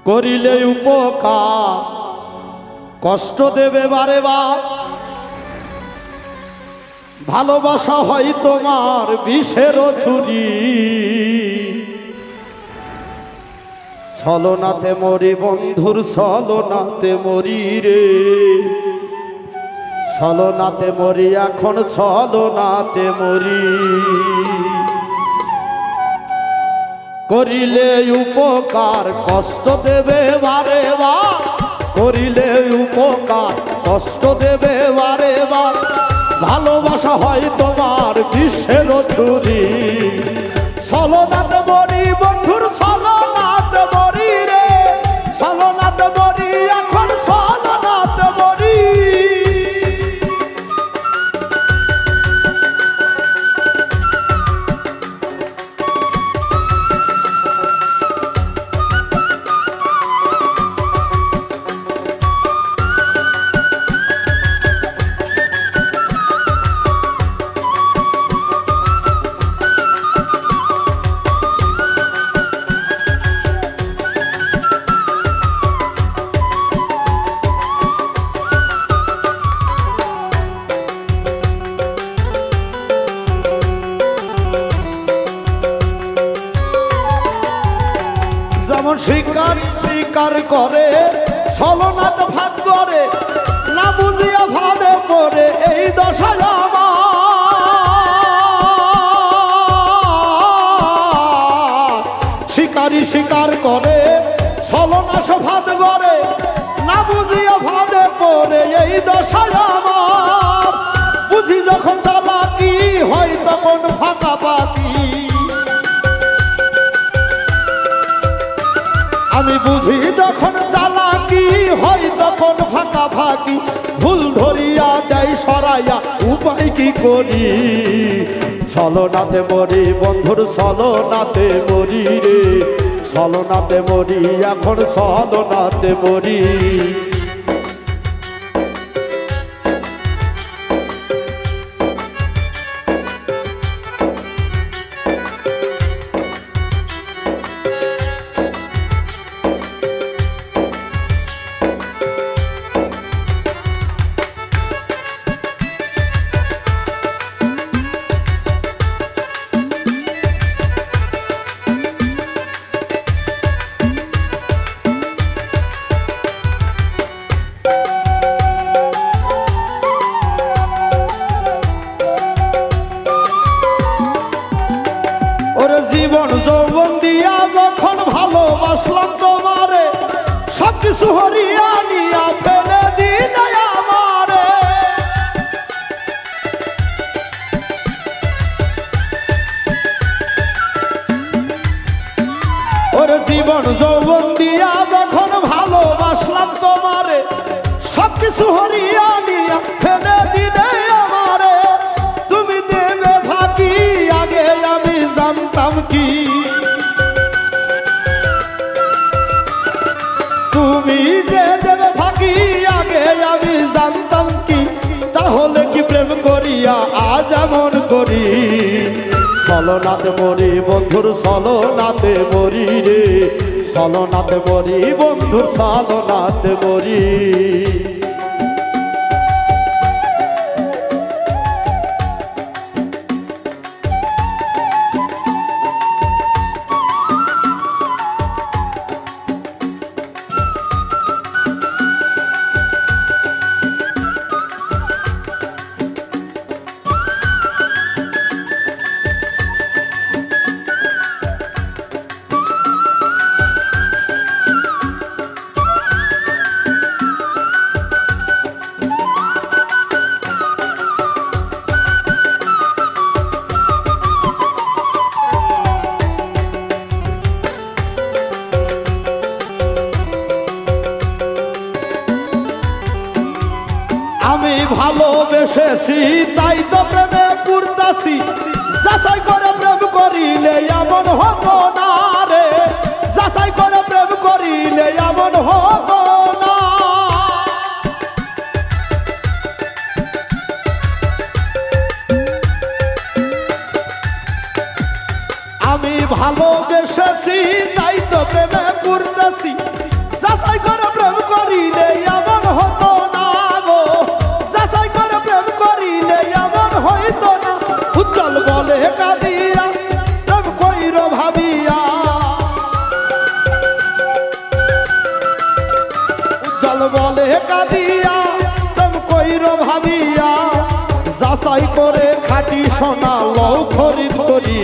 করিলে উপকার কষ্ট দেবে বারে বার। ভালোবাসা হয় তোমার বিষের ছুরি, ছলনাতে মরি বন্ধুর ছলনাতে মরি রে, ছলনাতে মরি এখন ছলনাতে মরি। করিলে উপকার কষ্ট দেবে বারে বার, করিলে উপকার কষ্ট দেবে বারে বার। ভালোবাসা হয় তোমার বিষের ছুরি, ছলনাতে মরি বন্ধুর ছলনাতে মরি রে, ছলনাতে মরি এখন ছলনাতে মরি। যেমন শিকার শিকার করে ছলনাতে ভাগ করে, না বুঝিয়া ভাদে পড়ে এই দশায় আমার। শিকারি শিকার করে ছলনা সে ভাদ করে, না বুঝিয়া ভাদে পড়ে এই দশায় আমার। বুঝি যখন চালাকি হয় তখন ফাঁকা পাকি, আমি বুঝি যখন চালাকি হয় তখন ফাঁকা ফাঁকি। ভুল ধরিয়া দেয় সরাইয়া উপায় কি করি, ছলনাতে মরি বন্ধুর ছলনাতে মরি রে, ছলনাতে মরি এখন ছলনাতে মরি। জীবন যৌবন দিয়া যখন ভালোবাসলাম তোমারে, সবকিছু হরিয়া নিয়া ফেলে দিলে আমারে। ওরে জীবন যৌবন দিয়া যখন ভালোবাসলাম তোমারে, সবকিছু হরিয়া নিয়া ফেলে দিলে আমারে। তুমি দেবে ফাঁকি আগে আমি জানতাম কি, তুমি যে দেবে ফাঁকি আগে আমি জানতাম কি। তাহলে কি প্রেম করিয়া আজ এমন করি, ছলনাতে মরি বন্ধুর ছলনাতে মরি রে, ছলনাতে মরি বন্ধুর ছলনাতে মরি। আমি ভালোবেসেছি তাই তো প্রেমে পড়তাছি, যাচাই করে প্রেম করিলে এমন হতো না রে, যাচাই করে প্রেম করিলে এমন হতো না। আমি ভালোবেসেছি তাই তো প্রেমে পড়তাছি, কাঁদিয়া প্রেম কইর ভাবিয়া যাচাই করে খাটি সোনা লও খরিদ করি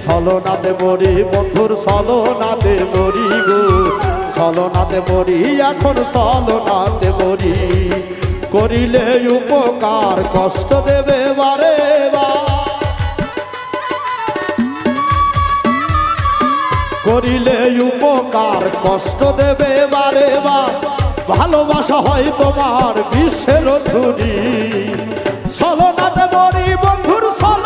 ছলনাতে মরি বন্ধুর ছলনাতে মরি গো ছলনাতে মরি এখন ছলনাতে মরি করিলে উপকার কষ্ট দেবে বারে করিলে উপকার কষ্ট দেবে বারে ভালোবাসা হয় তোমার বিশ্বের ছুরি ছলনাতে মরি বন্ধুর ছল